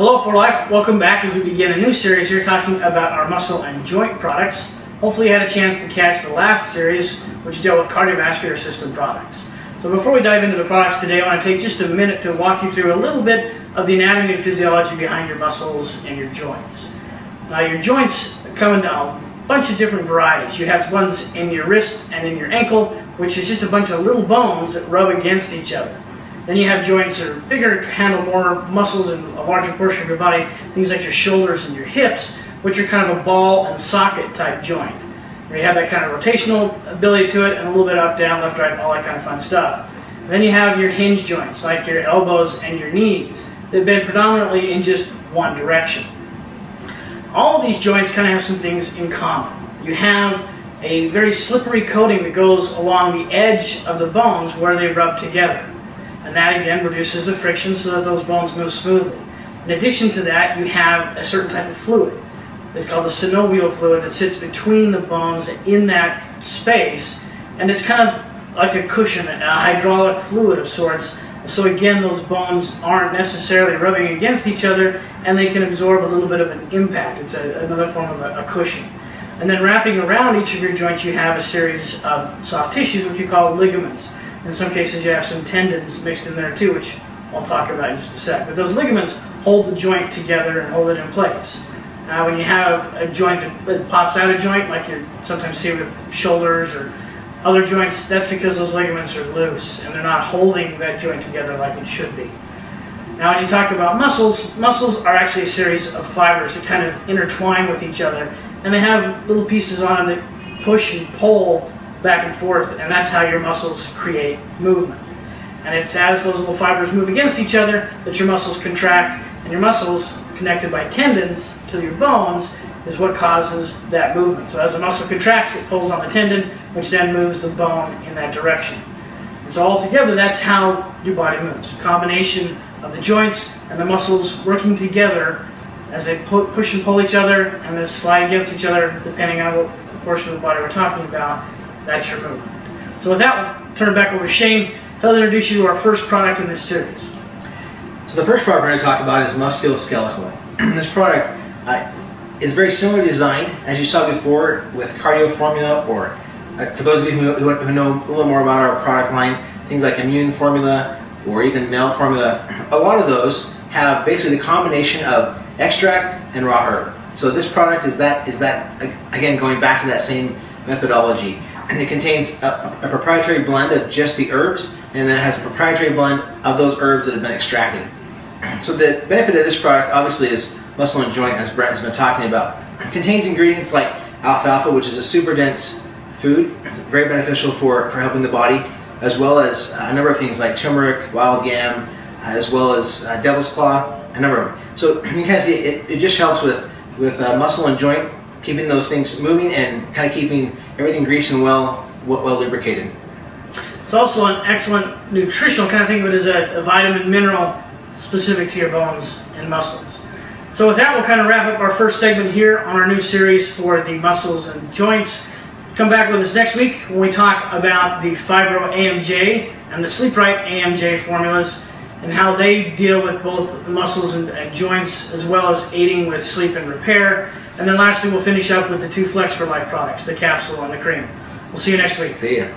Hello for life, welcome back as we begin a new series here talking about our muscle and joint products. Hopefully you had a chance to catch the last series which dealt with cardiovascular system products. So before we dive into the products today, I want to take just a minute to walk you through a little bit of the anatomy and physiology behind your muscles and your joints. Now your joints come in a bunch of different varieties. You have ones in your wrist and in your ankle, which is just a bunch of little bones that rub against each other. Then you have joints that are bigger, handle more muscles and a larger portion of your body, things like your shoulders and your hips, which are kind of a ball and socket type joint, where you have that kind of rotational ability to it and a little bit up, down, left, right, all that kind of fun stuff. And then you have your hinge joints, like your elbows and your knees, that bend predominantly in just one direction. All of these joints kind of have some things in common. You have a very slippery coating that goes along the edge of the bones where they rub together. And that again reduces the friction so that those bones move smoothly. In addition to that, you have a certain type of fluid. It's called the synovial fluid that sits between the bones in that space, and it's kind of like a cushion, a hydraulic fluid of sorts. So again, those bones aren't necessarily rubbing against each other, and they can absorb a little bit of an impact. It's another form of a cushion. And then wrapping around each of your joints, you have a series of soft tissues, which you call ligaments. In some cases, you have some tendons mixed in there too, which I'll talk about in just a sec. But those ligaments hold the joint together and hold it in place. Now, when you have a joint that pops out of joint, like you sometimes see with shoulders or other joints, that's because those ligaments are loose and they're not holding that joint together like it should be. Now, when you talk about muscles, muscles are actually a series of fibers that kind of intertwine with each other, and they have little pieces on them that push and pull back and forth, and that's how your muscles create movement. And it's as those little fibers move against each other that your muscles contract, and your muscles, connected by tendons to your bones, is what causes that movement. So as the muscle contracts, it pulls on the tendon, which then moves the bone in that direction. And so altogether, that's how your body moves. A combination of the joints and the muscles working together as they push and pull each other and then slide against each other, depending on what portion of the body we're talking about. That's your movement. So with that, we'll turn it back over to Shane. He'll introduce you to our first product in this series. So the first product we're going to talk about is musculoskeletal. This product is very similar design as you saw before with Cardio Formula, or for those of you who know a little more about our product line, things like Immune Formula or even Meld Formula. A lot of those have basically the combination of extract and raw herb. So this product is that again, going back to that same methodology. And it contains a proprietary blend of just the herbs, and then it has a proprietary blend of those herbs that have been extracted. So the benefit of this product obviously is muscle and joint, as Brent has been talking about. It contains ingredients like alfalfa, which is a super dense food. It's very beneficial for helping the body, as well as a number of things like turmeric, wild yam, as well as devil's claw, a number of them. So you can see it just helps with muscle and joint, keeping those things moving and kind of keeping everything greased and well lubricated. It's also an excellent nutritional kind of thing, but is a vitamin mineral specific to your bones and muscles. So with that, we'll kind of wrap up our first segment here on our new series for the muscles and joints. Come back with us next week when we talk about the Fibro AMJ and the Sleep Right AMJ formulas and how they deal with both the muscles and joints, as well as aiding with sleep and repair. And then lastly, we'll finish up with the two Flex for Life products, the capsule and the cream. We'll see you next week. See ya.